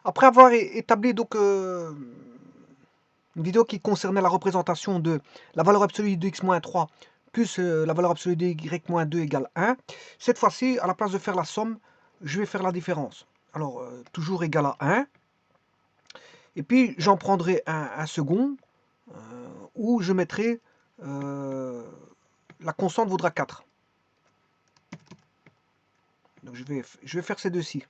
Après avoir établi donc une vidéo qui concernait la représentation de la valeur absolue de x-3 plus la valeur absolue de y-2 égale 1, cette fois-ci, à la place de faire la somme, je vais faire la différence. Alors, toujours égal à 1. Et puis, j'en prendrai un second où je mettrai la constante vaudra 4. Donc, je vais faire ces deux-ci.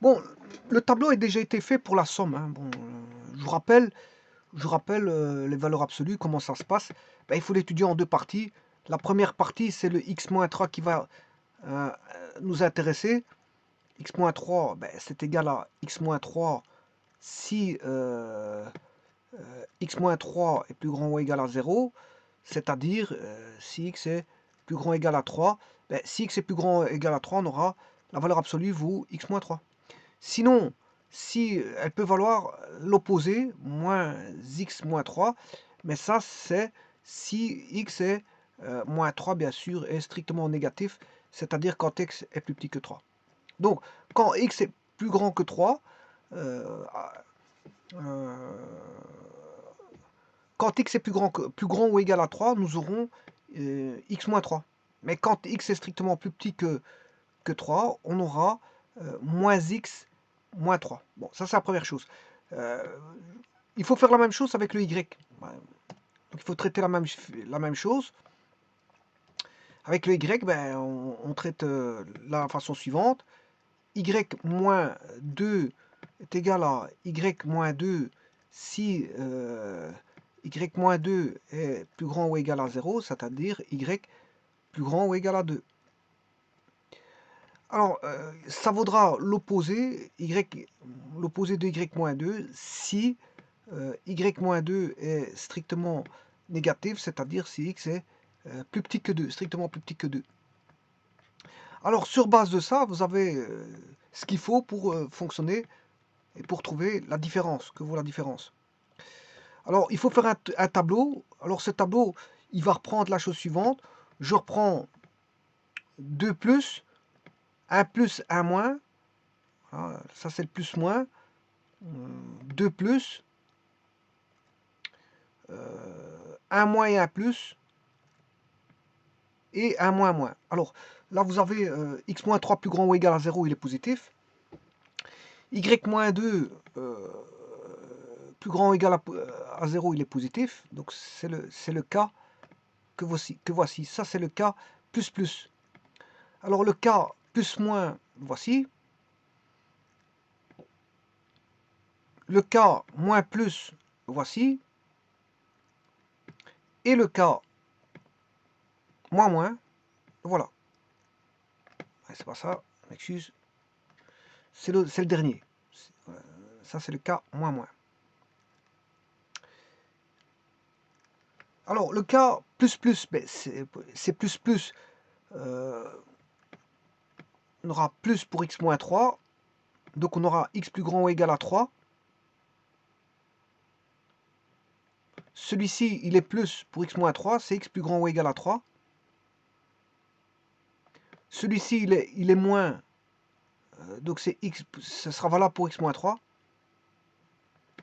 Bon, le tableau a déjà été fait pour la somme. Hein. Bon, je rappelle les valeurs absolues, comment ça se passe. Ben, il faut l'étudier en deux parties. La première partie, c'est le x-3 qui va nous intéresser. X-3, ben, c'est égal à x-3 si x-3 est plus grand ou égal à 0, c'est-à-dire si x est plus grand ou égal à 3, ben, si x est plus grand ou égal à 3, on aura la valeur absolue vaut x-3. Sinon, si elle peut valoir l'opposé, moins x moins 3, mais ça c'est si x est moins 3, bien sûr, est strictement négatif, c'est-à-dire quand x est plus petit que 3. Donc, quand x est plus grand que 3, euh, euh, quand x est plus grand ou égal à 3, nous aurons x moins 3. Mais quand x est strictement plus petit que 3, on aura moins x moins 3. Bon, ça c'est la première chose. Euh, il faut faire la même chose avec le y. Donc il faut traiter la même chose. Avec le y, ben, on traite la façon suivante. Y moins 2 est égal à y moins 2 si y moins 2 est plus grand ou égal à 0, c'est-à-dire y plus grand ou égal à 2. Alors, ça vaudra l'opposé de y-2 si y-2 est strictement négatif, c'est-à-dire si x est plus petit que 2, strictement plus petit que 2. Alors, sur base de ça, vous avez ce qu'il faut pour fonctionner et pour trouver la différence, que vaut la différence. Alors, il faut faire un tableau. Alors, ce tableau, il va reprendre la chose suivante. Je reprends 2 plus, 1 plus, 1 moins. Voilà, ça, c'est le plus moins. 2 plus, 1 moins et 1 plus, et 1 moins moins. Alors, là, vous avez x moins 3 plus grand ou égal à 0, il est positif. Y moins 2 plus grand ou égal à 0, il est positif. Donc, c'est le cas que voici. Ça, c'est le cas plus plus. Alors, le cas plus moins, voici. Le cas moins plus, voici. Et le cas moins moins, voilà. C'est pas ça, excuse. C'est le dernier. Ça, c'est le cas moins moins. Alors, le cas plus plus, ben, c'est plus plus. On aura plus pour x moins 3. Donc, on aura x plus grand ou égal à 3. Celui-ci, il est plus pour x moins 3. C'est x plus grand ou égal à 3. Celui-ci, il est moins. Donc, c'est x, ça sera valable pour x moins 3.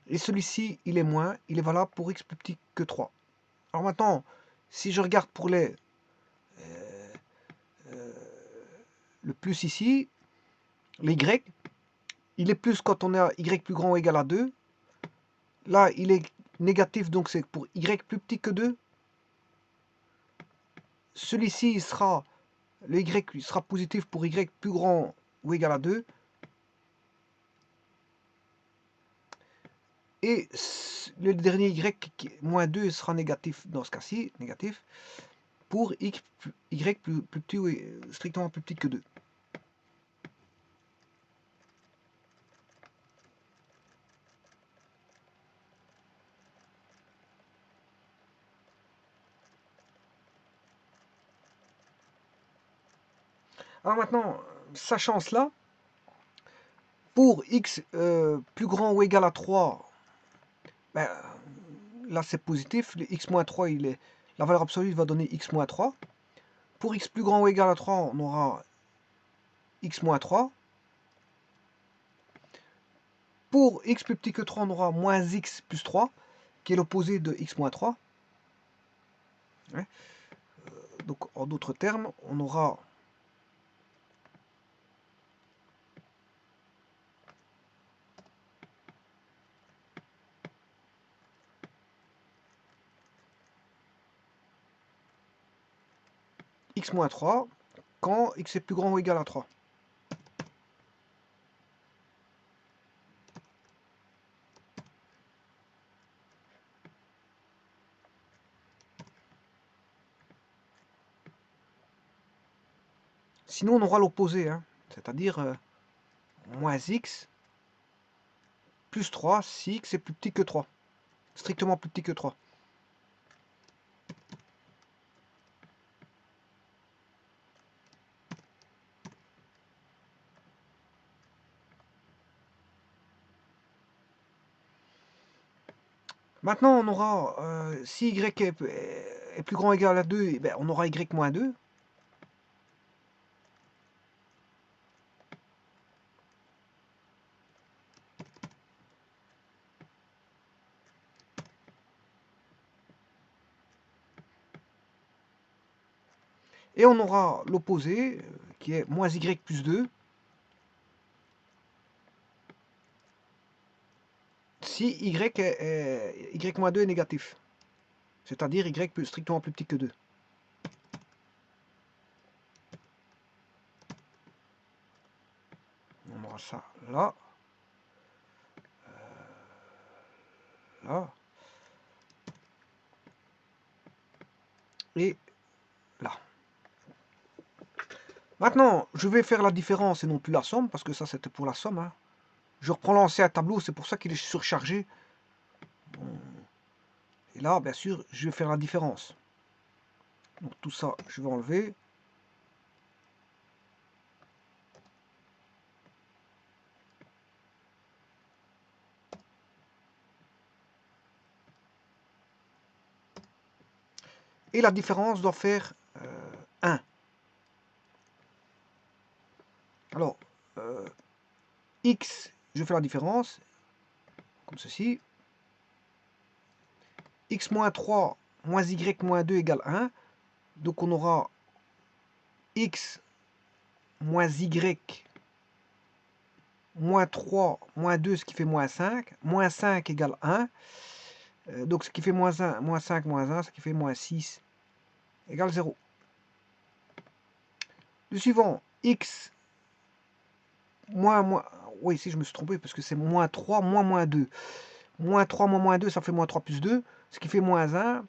Et celui-ci, il est moins. Il est valable pour x plus petit que 3. Alors maintenant, si je regarde pour le plus ici, les y, il est plus quand on a y plus grand ou égal à 2. Là, il est négatif, donc c'est pour y plus petit que 2. Celui-ci sera, le y sera positif pour y plus grand ou égal à 2. Et le dernier y, moins 2, sera négatif dans ce cas-ci, négatif, pour y plus petit ou strictement plus petit que 2. Alors maintenant, sachant cela, Pour x plus grand ou égal à 3, ben, là c'est positif, le x moins 3, la valeur absolue va donner x moins 3. Pour x plus grand ou égal à 3, on aura x moins 3. Pour x plus petit que 3, on aura moins x plus 3, qui est l'opposé de x moins 3. Ouais. Donc en d'autres termes, on aura x moins 3 quand x est plus grand ou égal à 3. Sinon, on aura l'opposé, hein, c'est-à-dire moins x plus 3 si x est plus petit que 3, strictement plus petit que 3. Maintenant, on aura, si y est plus grand ou égal à 2, eh ben, on aura y moins 2. Et on aura l'opposé, qui est moins y plus 2, si y moins 2 est négatif. C'est-à-dire y strictement plus petit que 2. On aura ça là. Là. Et là. Maintenant, je vais faire la différence et non plus la somme, parce que ça c'était pour la somme. Hein. Je reprends l'ancien tableau, c'est pour ça qu'il est surchargé. Bon. Et là, bien sûr, je vais faire la différence. Donc tout ça, je vais enlever. Et la différence doit faire 1. Alors, x, je fais la différence, comme ceci. X moins 3 moins y moins 2 égale 1. Donc on aura x moins y moins 3 moins 2, ce qui fait moins 5. Moins 5 égale 1. Donc ce qui fait moins 1, moins 5, moins 1, ce qui fait moins 6 égale 0. Le suivant, x moins, oui, ici je me suis trompé parce que c'est moins 3 moins 2. Moins 3 moins 2, ça fait moins 3 plus 2, ce qui fait moins 1.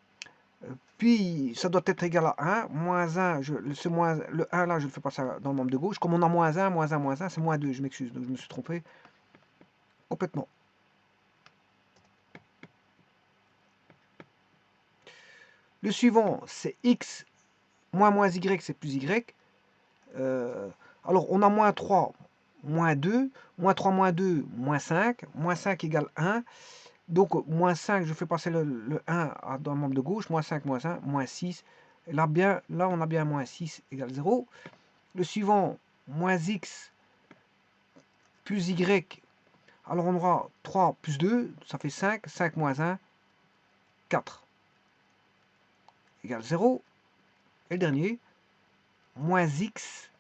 Puis ça doit être égal à 1. Moins 1, le 1 là, je le fais passer dans le membre de gauche. Comme on a moins 1, moins 1, moins 1, c'est moins 2, je m'excuse, donc je me suis trompé complètement. Le suivant, c'est x moins y, c'est plus y. Alors, on a moins 3, moins 2, moins 3, moins 2, moins 5 égale 1. Donc, moins 5, je fais passer le 1 dans le membre de gauche, moins 5, moins 1, moins 6. Et là, on a bien moins 6 égale 0. Le suivant, moins x plus y. Alors, on aura 3 plus 2, ça fait 5. 5 moins 1, 4 égale 0. Et le dernier, moins x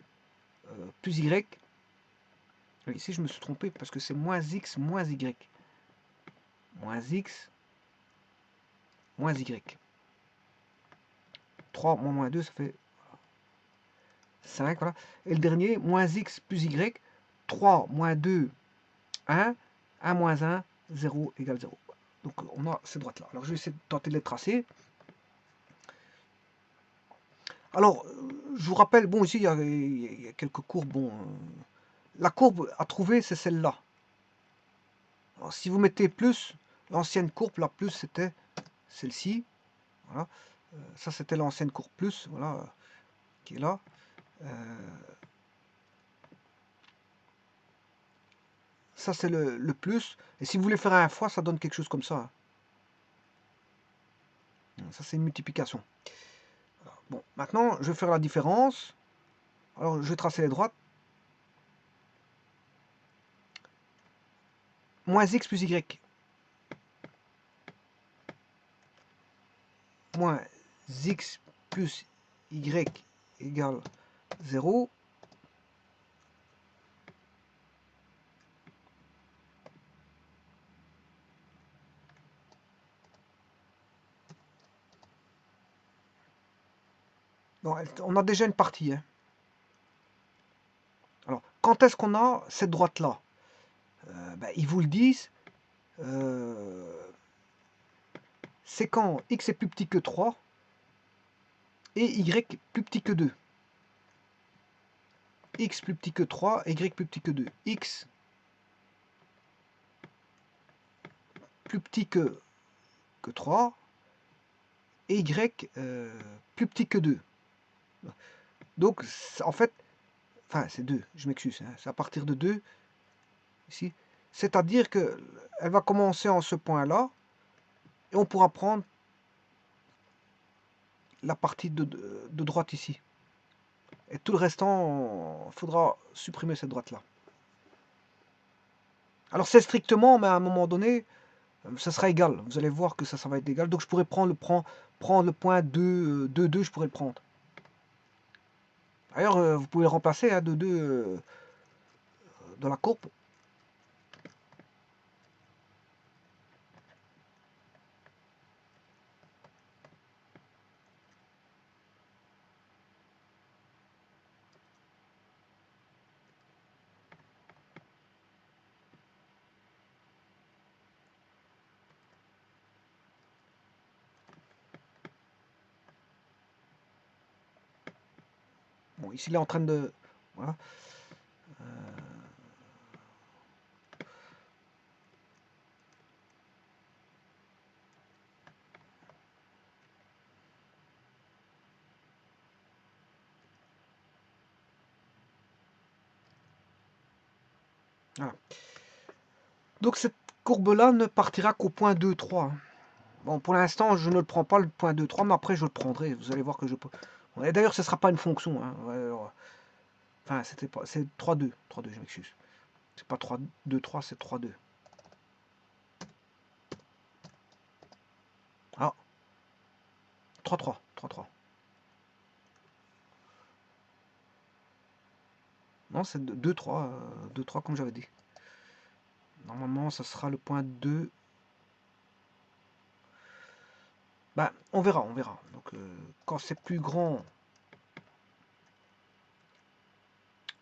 plus y. Ici, je me suis trompé parce que c'est moins x moins y. Moins x moins y. 3 moins 2, ça fait 5. Voilà. Et le dernier, moins x plus y. 3 moins 2, 1. 1 moins 1, 0 égale 0. Donc on a ces droites-là. Alors je vais essayer de tenter de les tracer. Alors, je vous rappelle, bon, ici, il y a quelques courbes. Bon, la courbe à trouver, c'est celle-là. Si vous mettez plus, l'ancienne courbe, la plus, c'était celle-ci. Voilà. Ça, c'était l'ancienne courbe plus, voilà, qui est là. ça c'est le plus. Et si vous voulez faire un fois, ça donne quelque chose comme ça. Ça c'est une multiplication. Bon, maintenant je vais faire la différence. Alors je vais tracer les droites. Moins x plus y. Moins x plus y égale 0. Bon, on a déjà une partie. Hein. Alors, quand est-ce qu'on a cette droite-là? Ben, ils vous le disent. C'est quand x est plus petit que 3 et y plus petit que 2. X plus petit que 3, y plus petit que 2. X plus petit que 3 et y plus petit que 2. Donc, en fait, enfin, c'est 2, je m'excuse, hein, c'est à partir de 2, ici. C'est-à-dire qu'elle va commencer en ce point-là, et on pourra prendre la partie de droite ici. Et tout le restant, il faudra supprimer cette droite-là. Alors c'est strictement, mais à un moment donné, ça sera égal. Vous allez voir que ça va être égal. Donc je pourrais prendre le point 2, 2, 2, je pourrais le prendre. D'ailleurs, vous pouvez le remplacer, hein, 2, 2 dans la courbe. Bon, ici, il est en train de... Voilà. Voilà. Donc cette courbe-là ne partira qu'au point 2, 3. Bon, pour l'instant, je ne le prends pas, le point 2, 3, mais après, je le prendrai. Vous allez voir que je peux... Et d'ailleurs, ce ne sera pas une fonction. Hein. Ouais, alors... Enfin, c'était pas... c'est 3, 2. 3, 2, je m'excuse. C'est pas 3, 2, 3, c'est 3, 2. Ah. 3, 3. 3, 3. Non, c'est 2, 3. 2, 3, comme j'avais dit. Normalement, ça sera le point 2. Ben, on verra, on verra. Donc, quand c'est plus grand,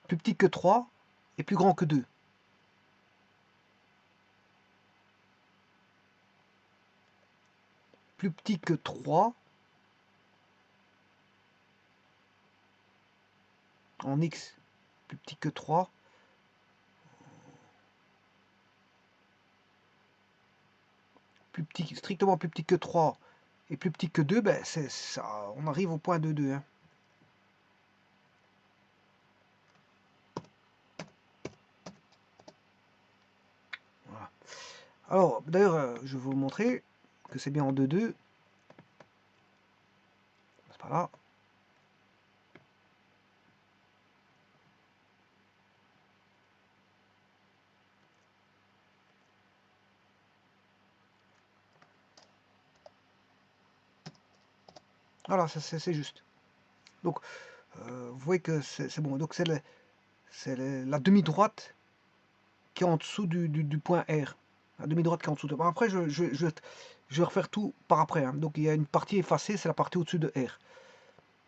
plus petit que 3 et plus grand que 2. Plus petit que 3 en x, plus petit que 3. Plus petit, strictement plus petit que 3 et plus petit que 2, ben c'est ça, on arrive au point 2, 2. Hein. Voilà. Alors, d'ailleurs, je vais vous montrer que c'est bien en 2, 2. C'est pas là. Voilà, c'est juste. Donc, vous voyez que c'est bon. Donc, c'est la demi-droite qui est en dessous du point R. La demi-droite qui est en dessous. Bon, après, je vais refaire tout par après. Hein. Donc, il y a une partie effacée, c'est la partie au-dessus de R.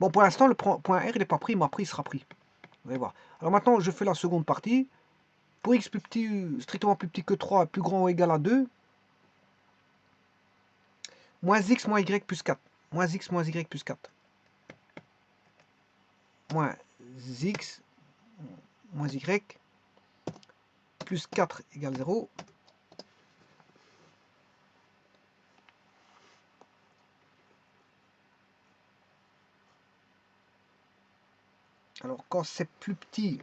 Bon, pour l'instant, le point R, il n'est pas pris, mais après, il sera pris. Vous allez voir. Alors maintenant, je fais la seconde partie. Pour x plus petit, strictement plus petit que 3, plus grand ou égal à 2, moins x moins y plus 4. Moins x moins y plus 4. Moins x moins y plus 4 égale 0. Alors quand c'est plus petit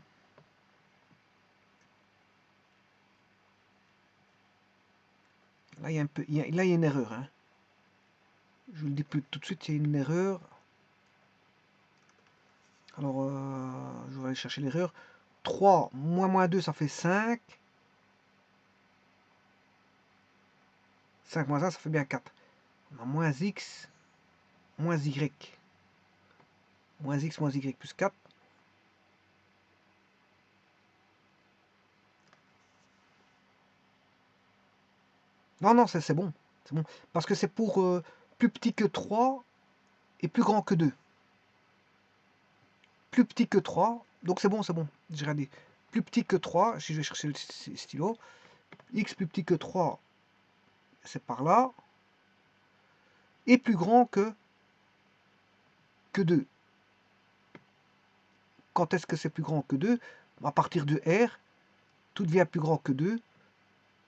Là, il y a un peu, là, il y a une erreur. Hein. Je vous le dis plus tout de suite, il y a une erreur. Alors, je vais aller chercher l'erreur. 3 moins 2, ça fait 5. 5 moins 1, ça fait bien 4. On a moins x, moins y. Moins x, moins y plus 4. Non, non, c'est bon. C'est bon. Parce que c'est pour plus petit que 3 et plus grand que 2. Plus petit que 3. Donc c'est bon, c'est bon. J'ai regardé. Plus petit que 3. Si je vais chercher le stylo. X plus petit que 3, c'est par là. Et plus grand que 2. Quand est-ce que c'est plus grand que 2? À partir de R, tout devient plus grand que 2.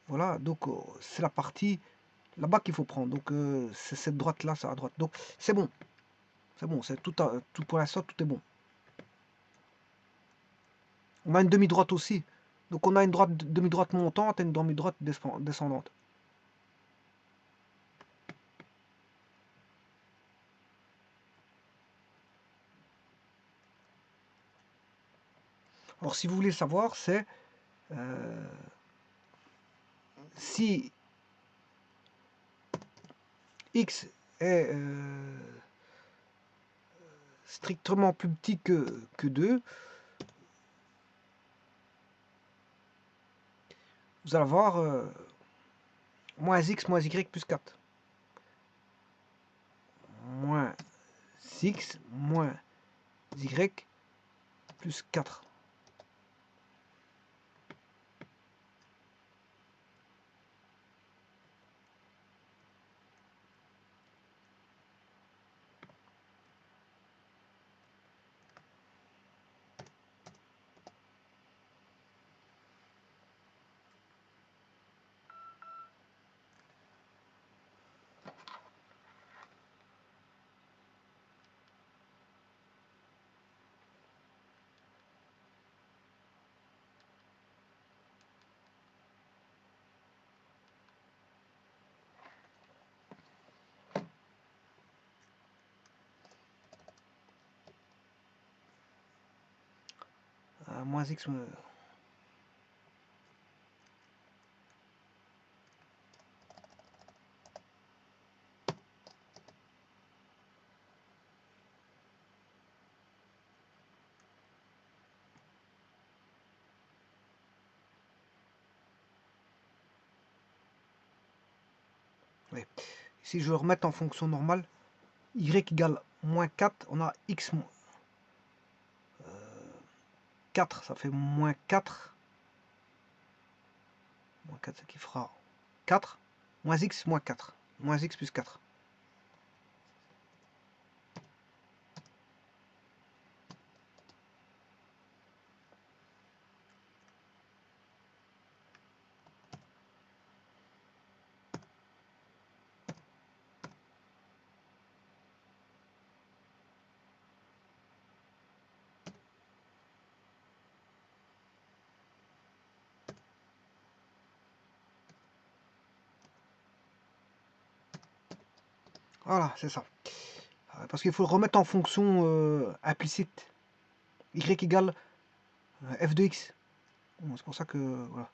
Voilà, donc c'est la partie là-bas qu'il faut prendre. Donc c'est cette droite-là, c'est à droite. Donc c'est bon. C'est bon, c'est tout pour l'instant, tout est bon. On a une demi-droite aussi. Donc on a une demi-droite montante et une demi-droite descendante. Alors si vous voulez savoir, c'est si x est strictement plus petit que 2, vous allez avoir moins x moins y plus 4. Moins x moins y plus 4. Moins x ouais. Si je remets en fonction normale, y égale moins 4, on a x 4, ça fait moins 4. Moins 4, ce qui fera 4. Moins x moins 4. Moins x plus 4. Voilà, c'est ça. Parce qu'il faut le remettre en fonction implicite. Y égale f de x. Bon, c'est pour ça que... Voilà.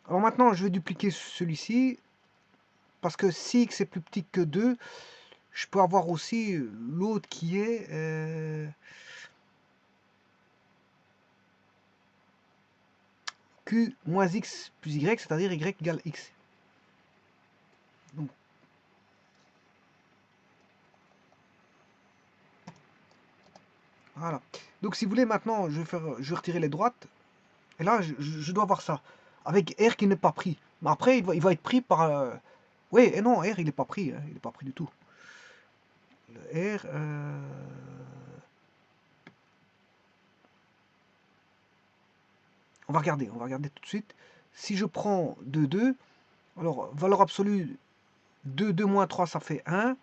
Alors maintenant, je vais dupliquer celui-ci. Parce que si x est plus petit que 2, je peux avoir aussi l'autre qui est... q moins x plus y, c'est-à-dire y égale x. Donc, voilà. Donc si vous voulez maintenant, je vais retirer les droites. Et là, je dois avoir ça. Avec R qui n'est pas pris. Mais après, il va être pris par... Oui, et non, R, il n'est pas pris. Hein, il n'est pas pris du tout. Le R... on va regarder tout de suite. Si je prends 2, 2, alors, valeur absolue, 2, 2 moins 3, ça fait 1.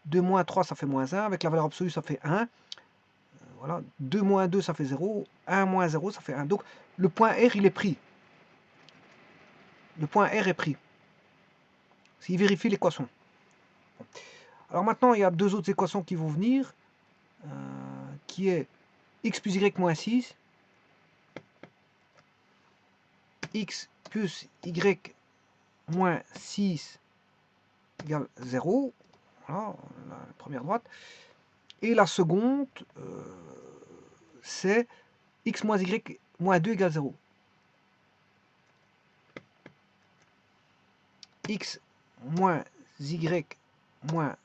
2 moins 3, ça fait moins 1. Avec la valeur absolue, ça fait 1. Voilà. 2 moins 2, ça fait 0. 1 moins 0, ça fait 1. Donc, le point R, il est pris. Le point R est pris. S'il vérifie l'équation. Alors maintenant, il y a deux autres équations qui vont venir, qui est x plus y moins 6, x plus y moins 6 égale 0. Voilà, la première droite. Et la seconde, c'est x moins y moins 2 égale 0. X moins y moins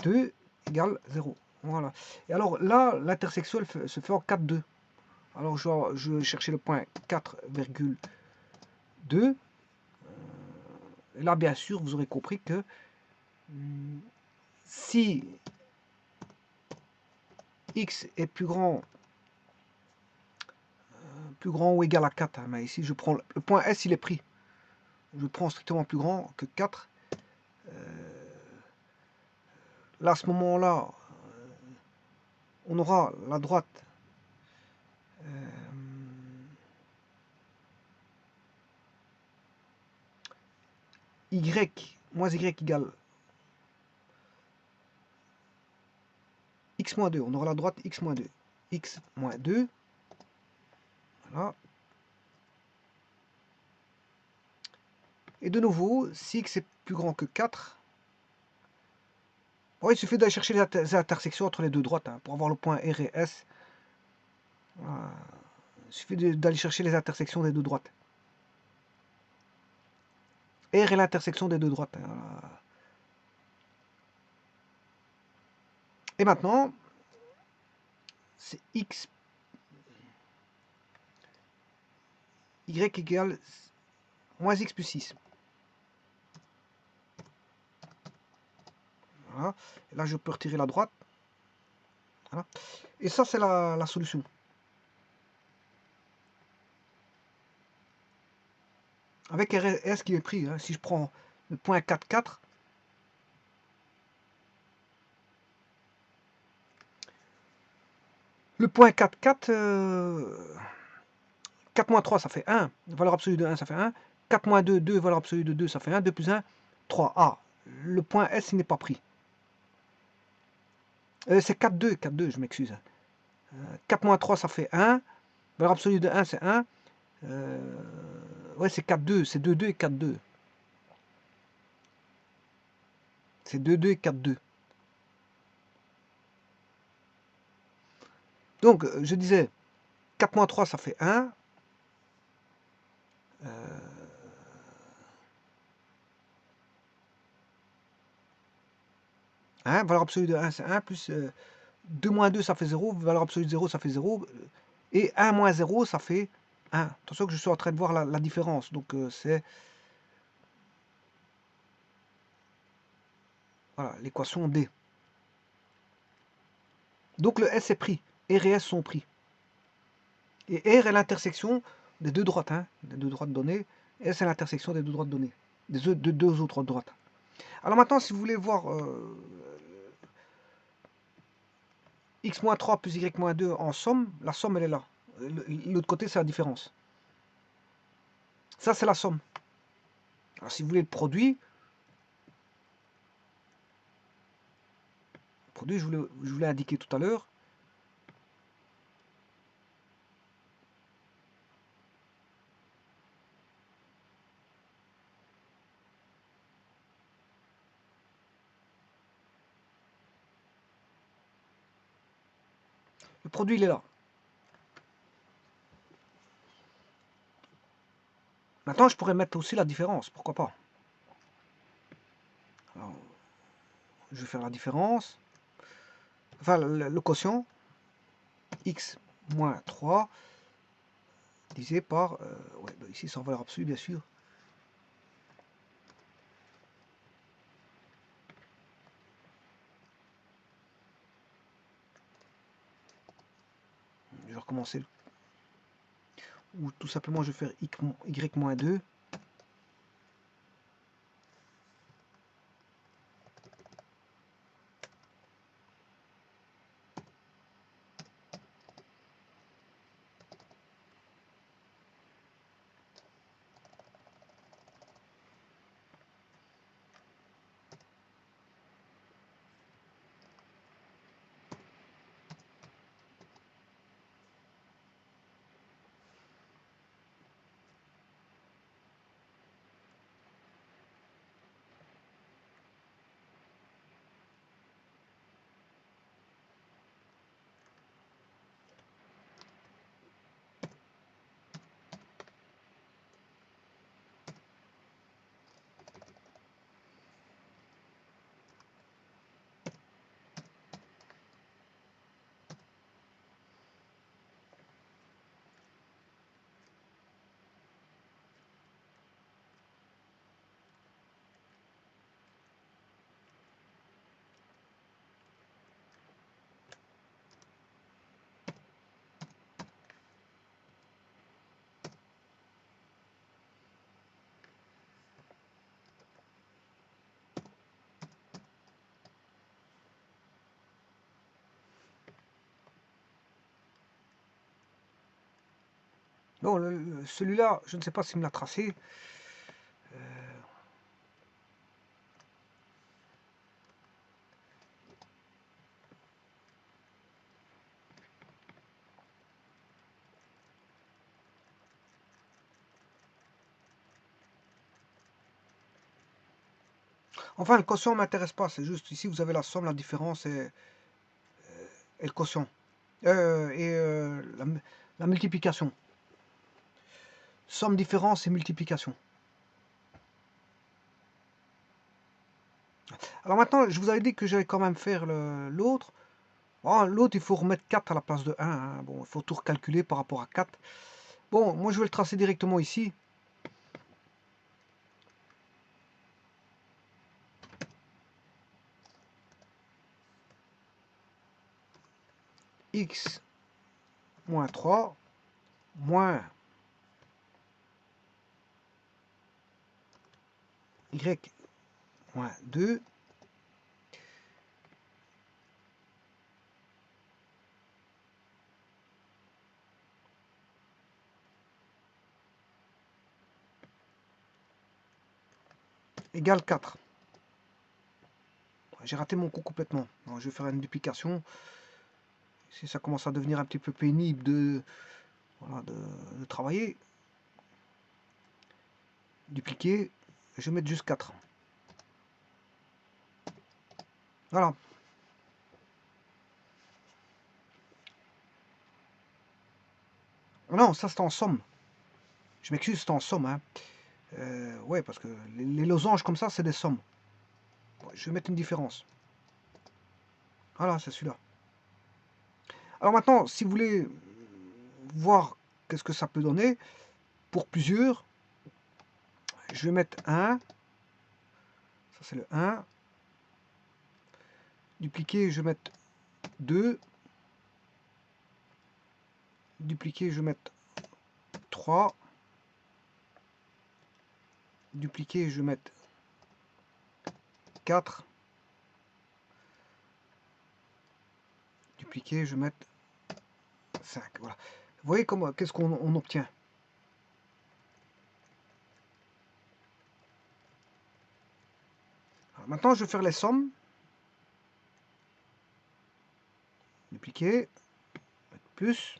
2 égale 0. Voilà. Et alors là, l'intersection se fait en 4,2. Alors je vais chercher le point 4,2. Et là, bien sûr, vous aurez compris que si x est plus grand ou égal à 4, hein, mais ici je prends le point S, il est pris. Je prends strictement plus grand que 4. Là, à ce moment-là, on aura la droite y moins y égale x moins 2. On aura la droite x moins 2. X moins 2. Voilà. Et de nouveau, si x est plus grand que 4, bon, il suffit d'aller chercher les intersections entre les deux droites, hein, pour avoir le point R et S. Voilà. Il suffit d'aller chercher les intersections des deux droites. R est l'intersection des deux droites. Hein, voilà. Et maintenant, c'est x, y égale moins x plus 6. Voilà. Et là, je peux retirer la droite. Voilà. Et ça, c'est la solution. Avec RS qui est pris, hein, si je prends le point 4,4, le point 4,4, 4 moins 3, ça fait 1. Valeur absolue de 1, ça fait 1. 4 moins 2, 2. Valeur absolue de 2, ça fait 1. 2 plus 1, 3. Ah, le point S, il n'est pas pris. C'est 4,2, 4,2, je m'excuse. 4 moins 3, ça fait 1. Valeur absolue de 1, c'est 1. Ouais, c'est 4,2. C'est 2,2 et 4,2. C'est 2,2 et 4,2. Donc, je disais, 4 moins 3, ça fait 1. Valeur absolue de 1, c'est 1, plus 2 moins 2, ça fait 0, valeur absolue de 0, ça fait 0, et 1 moins 0, ça fait 1. Attention que je suis en train de voir la différence, donc c'est voilà, l'équation D. Donc le S est pris, R et S sont pris. Et R est l'intersection des deux droites, hein, des deux droites données, S est l'intersection des deux droites données, des deux autres droites. Alors maintenant, si vous voulez voir x-3 plus y-2 en somme, la somme elle est là. L'autre côté, c'est la différence. Ça, c'est la somme. Alors si vous voulez le produit, je vous l'ai indiqué tout à l'heure. Le produit, il est là. Maintenant, je pourrais mettre aussi la différence, pourquoi pas. Alors, je vais faire la différence. Enfin, le quotient, x moins 3, divisé par, ouais, bah ici, c'est en valeur absolue, bien sûr. Je vais recommencer. Ou tout simplement, je vais faire y moins 2. Bon, celui-là, je ne sais pas s'il me l'a tracé. Enfin, le quotient ne m'intéresse pas. C'est juste ici, vous avez la somme, la différence et le quotient. La multiplication. Somme, différence et multiplication. Alors maintenant, je vous avais dit que j'allais quand même faire l'autre. Bon, l'autre, il faut remettre 4 à la place de 1. Hein. Bon, il faut tout recalculer par rapport à 4. Bon, moi, je vais le tracer directement ici. X moins 3 moins Y moins 2 égale 4. J'ai raté mon coup complètement. Alors, je vais faire une duplication. Si ça commence à devenir un petit peu pénible voilà, de travailler. Dupliquer. Je vais mettre juste 4. Voilà. Non, ça c'est en somme. Je m'excuse, c'est en somme. Hein. Ouais, parce que les losanges comme ça, c'est des sommes. Bon, je vais mettre une différence. Voilà, c'est celui-là. Alors maintenant, si vous voulez voir qu'est-ce que ça peut donner, pour plusieurs, je vais mettre 1. Ça c'est le 1. Dupliquer, je vais mettre 2. Dupliquer, je vais mettre 3. Dupliquer, je vais mettre 4. Dupliquer, je vais mettre 5. Voilà. Vous voyez qu'est-ce qu'on obtient. Alors maintenant, je vais faire les sommes. Dupliquer, mettre plus.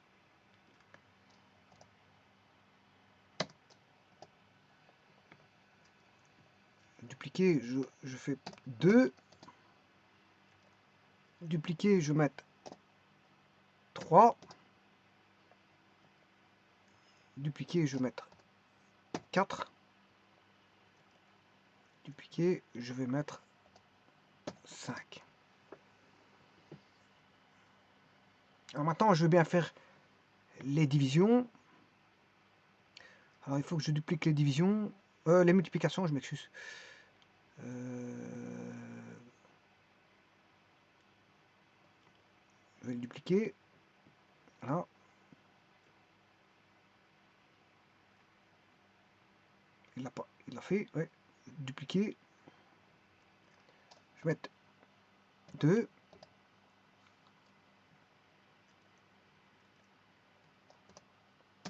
Dupliquer, je fais 2. Dupliquer, je vais mettre 3. Dupliquer, je vais mettre 4. Dupliquer, je vais mettre 5. Alors maintenant, je vais bien faire les divisions. Alors il faut que je duplique les divisions. Les multiplications, je m'excuse. Je vais le dupliquer. Voilà. Il l'a pas. Il l'a fait. Ouais. Dupliquer. Je vais mettre 2.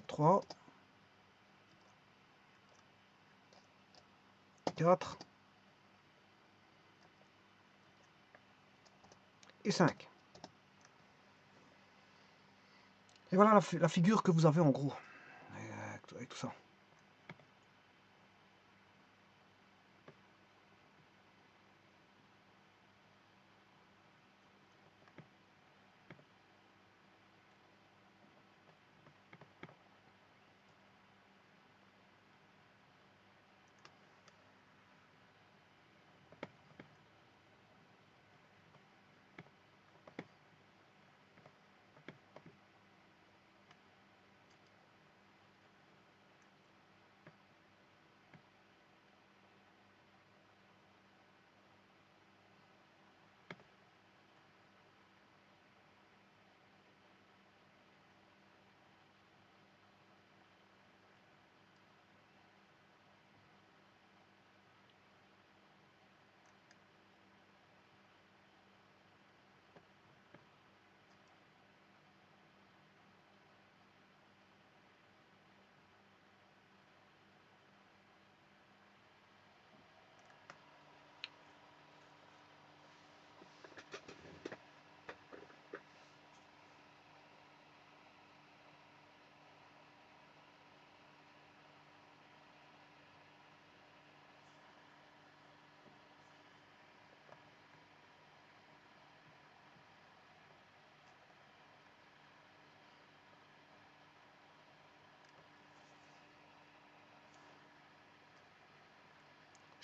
3. 4. Et 5. Et voilà la figure que vous avez en gros. Avec tout ça.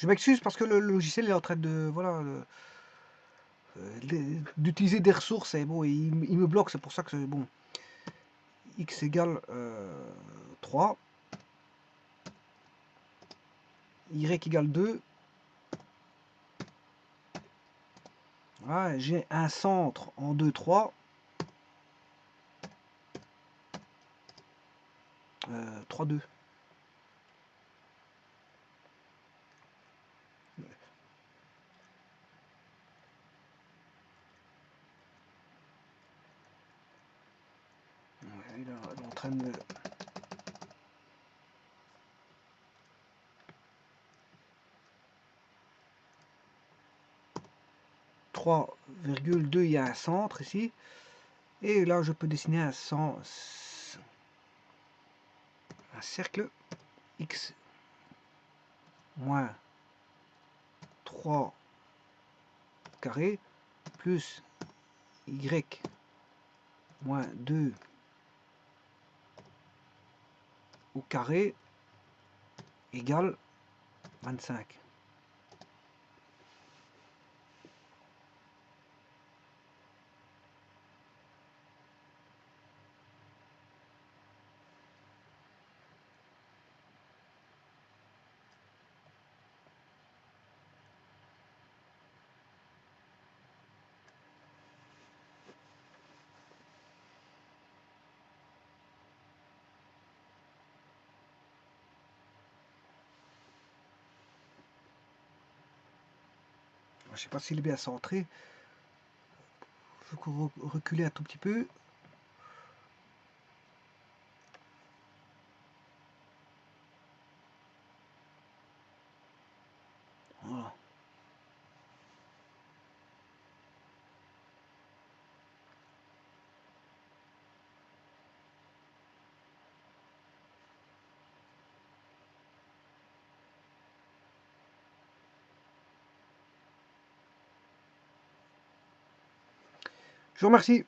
Je m'excuse parce que le logiciel est en train de voilà d'utiliser des ressources et bon, il me bloque, c'est pour ça que bon, x égale 3, y égale 2. Voilà, j'ai un centre en 2, 3, 3, 2. Il est en train de... ,2, il y a un centre ici. Et là, je peux dessiner un cercle x moins 3 carré plus y moins 2 au carré égale 25. Je ne sais pas s'il est bien centré. Je vais reculer un tout petit peu. Voilà. Je vous remercie.